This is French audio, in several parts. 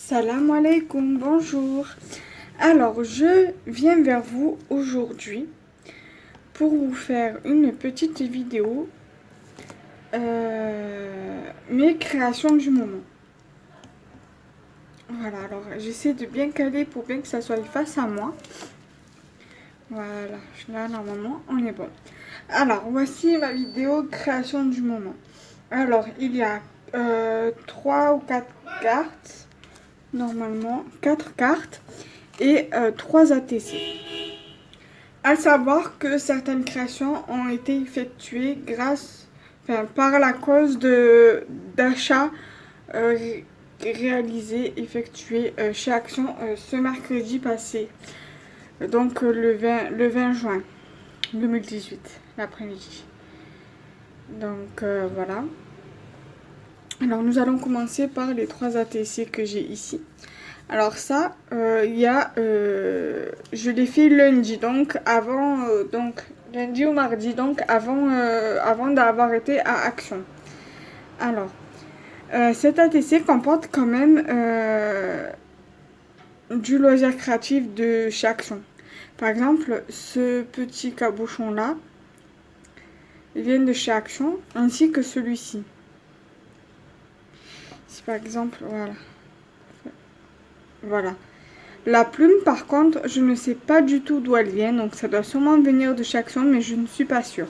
Salam alaikum, bonjour. Alors, je viens vers vous aujourd'hui pour vous faire une petite vidéo, mes créations du moment. Voilà, alors j'essaie de bien caler pour bien que ça soit face à moi. Voilà, là normalement on est bon. Alors, voici ma vidéo création du moment. Alors, il y a 3 ou 4 cartes, normalement 4 cartes et 3 ATC. À savoir que certaines créations ont été effectuées par la cause d'achats réalisés, effectués chez Action ce mercredi passé, donc le 20 juin 2018, l'après-midi. Donc voilà. Alors nous allons commencer par les 3 ATC que j'ai ici. Alors ça, je l'ai fait lundi, donc lundi ou mardi, donc avant d'avoir été à Action. Alors, cet ATC comporte quand même du loisir créatif de chez Action. Par exemple, ce petit cabochon-là, il vient de chez Action, ainsi que celui-ci. Si par exemple, voilà. La plume, par contre, je ne sais pas du tout d'où elle vient, donc ça doit sûrement venir de chez Action, mais je ne suis pas sûre.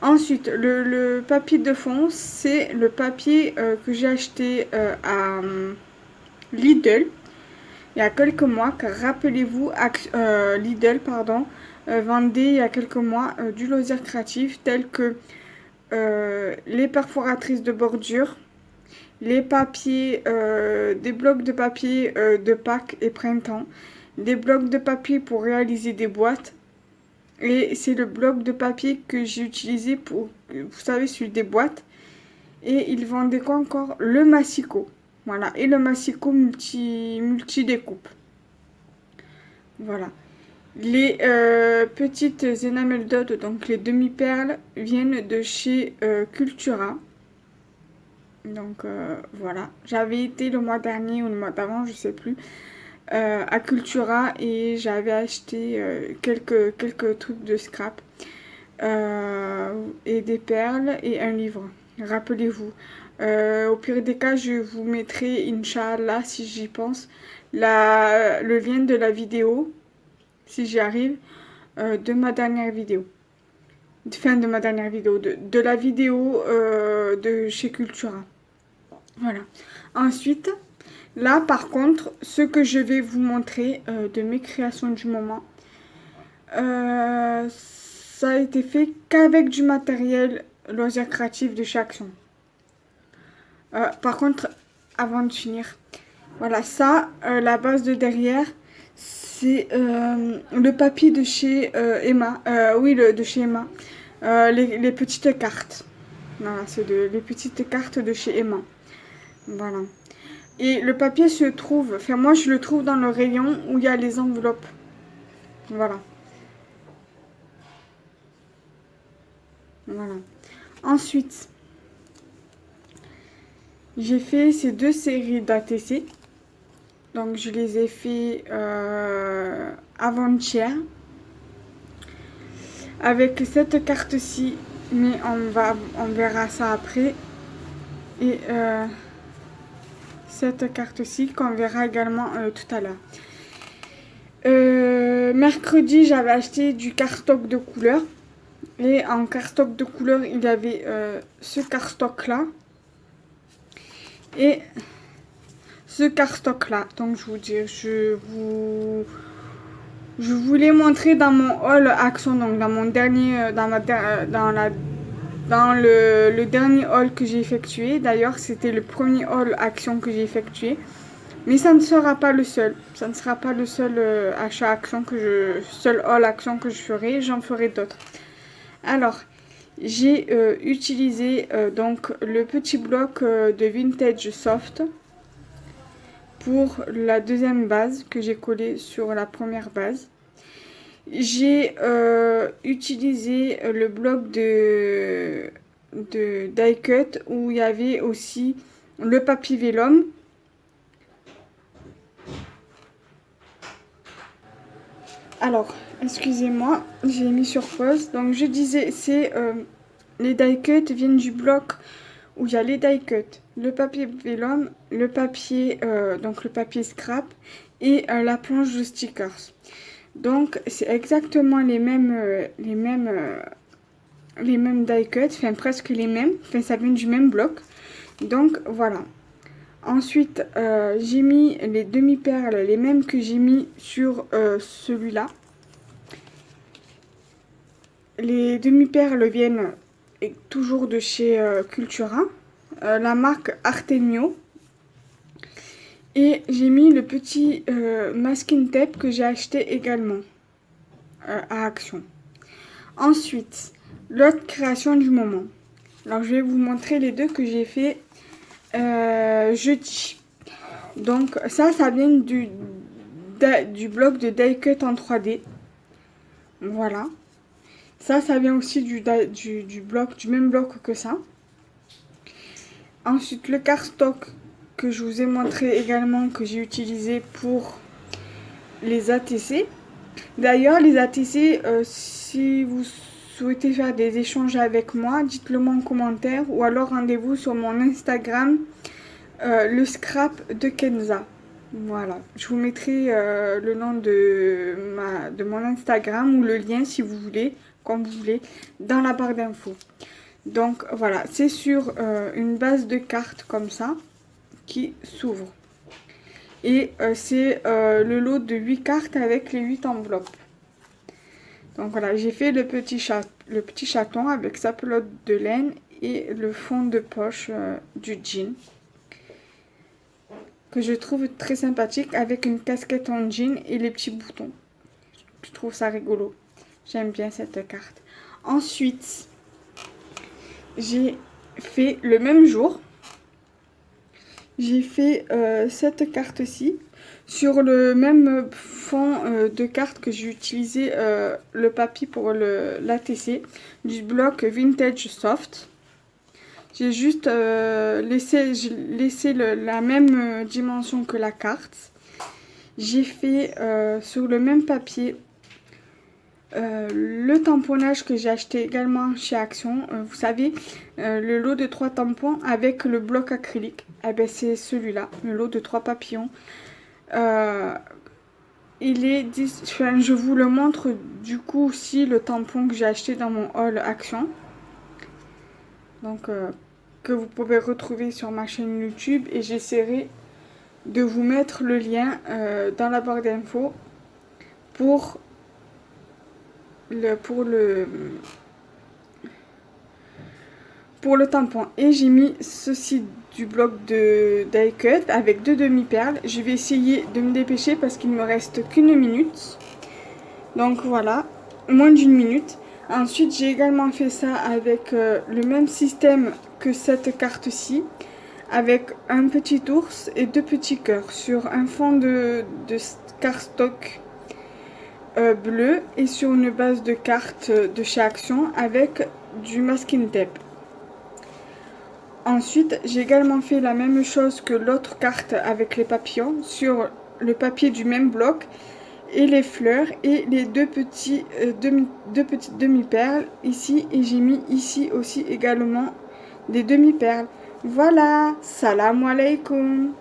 Ensuite, le papier de fond, c'est le papier que j'ai acheté à Lidl il y a quelques mois, car rappelez-vous, Lidl, vendait il y a quelques mois du loisir créatif tel que les perforatrices de bordure, les papiers, des blocs de papier de Pâques et printemps, des blocs de papier pour réaliser des boîtes. Et c'est le bloc de papier que j'ai utilisé pour, vous savez, celui des boîtes. Et ils vendaient quoi encore? Le massicot. Voilà, et le massicot multi-découpe. Voilà. Les petites énamel dot, donc les demi-perles, viennent de chez Cultura. Donc voilà, j'avais été le mois dernier ou le mois d'avant, je sais plus, à Cultura et j'avais acheté quelques trucs de scrap et des perles et un livre. Rappelez-vous. Au pire des cas, je vous mettrai, Inch'Allah, si j'y pense, le lien de la vidéo, si j'y arrive, de ma dernière vidéo. Fin de ma dernière vidéo, de la vidéo de chez Cultura. Voilà. Ensuite, là par contre, ce que je vais vous montrer de mes créations du moment, ça a été fait qu'avec du matériel loisir créatif de chez Action. Par contre, avant de finir, voilà, ça, la base de derrière, c'est le papier de chez Emma. Oui, de chez Emma. Les petites cartes. Voilà, c'est les petites cartes de chez Emma. Voilà. Et le papier se trouve, enfin moi je le trouve dans le rayon où il y a les enveloppes. Voilà. Voilà. Ensuite, j'ai fait ces 2 séries d'ATC. Donc je les ai fait avant-hier. Avec cette carte-ci, mais on verra ça après. Et cette carte-ci qu'on verra également tout à l'heure. Mercredi, j'avais acheté du cardstock de couleur. Et en cardstock de couleur, il y avait ce cardstock-là. Et ce cardstock-là. Donc, je vous l'ai montré dans mon haul Action. Donc, dans mon dernier, dans le dernier haul que j'ai effectué. D'ailleurs, c'était le premier haul Action que j'ai effectué. Mais ça ne sera pas le seul. Ça ne sera pas le seul achat Action seul haul Action que je ferai. J'en ferai d'autres. Alors, j'ai utilisé donc le petit bloc de Vintage Soft pour la deuxième base que j'ai collé sur la première base. J'ai utilisé le bloc de die cut où il y avait aussi le papier vélum Alors, excusez-moi, j'ai mis sur pause. Donc, je disais, c'est les die cuts viennent du bloc où il y a les die cuts, le papier vélum, le papier, donc le papier scrap et la planche de stickers. Donc, c'est exactement les mêmes die cuts, enfin presque les mêmes, enfin ça vient du même bloc. Donc, voilà. Ensuite, j'ai mis les demi-perles, les mêmes que j'ai mis sur celui-là. Les demi-perles viennent toujours de chez Cultura, la marque Artemio. Et j'ai mis le petit masking tape que j'ai acheté également à Action. Ensuite, l'autre création du moment. Alors, je vais vous montrer les deux que j'ai fait jeudi. Donc, ça vient du bloc de die cut en 3D. Voilà. Ça vient aussi du même bloc que ça. Ensuite, le cardstock que je vous ai montré également, que j'ai utilisé pour les ATC. D'ailleurs, les ATC, si vous souhaitez faire des échanges avec moi, dites-le moi en commentaire ou alors rendez-vous sur mon Instagram, le scrap de Kenza. Voilà, je vous mettrai le nom de mon Instagram ou le lien si vous voulez, comme vous voulez, dans la barre d'infos. Donc voilà, c'est sur une base de cartes comme ça qui s'ouvre. Et c'est le lot de 8 cartes avec les 8 enveloppes. Donc voilà, j'ai fait le petit chaton avec sa pelote de laine et le fond de poche du jean, que je trouve très sympathique avec une casquette en jean et les petits boutons. Je trouve ça rigolo. J'aime bien cette carte. Ensuite, j'ai fait le même jour. J'ai fait cette carte-ci sur le même fond de carte que j'ai utilisé le papier pour l'ATC du bloc Vintage Soft. J'ai juste laissé la même dimension que la carte. J'ai fait sur le même papier le tamponnage que j'ai acheté également chez Action. Vous savez, le lot de 3 tampons avec le bloc acrylique. Eh ben, c'est celui-là, le lot de 3 papillons. Je vous le montre du coup aussi, le tampon que j'ai acheté dans mon haul Action. Donc, que vous pouvez retrouver sur ma chaîne YouTube. Et j'essaierai de vous mettre le lien dans la barre d'infos pour le tampon. Et j'ai mis ceci du bloc de die cut avec 2 demi-perles. Je vais essayer de me dépêcher parce qu'il me reste qu'une minute. Donc voilà, moins d'une minute. Ensuite, j'ai également fait ça avec le même système que cette carte-ci, avec un petit ours et 2 petits cœurs sur un fond de cardstock bleu et sur une base de cartes de chez Action avec du masking tape. Ensuite, j'ai également fait la même chose que l'autre carte avec les papillons sur le papier du même bloc et les fleurs et les deux petites demi-perles ici, et j'ai mis ici aussi également des demi-perles. Voilà, salam alaikum.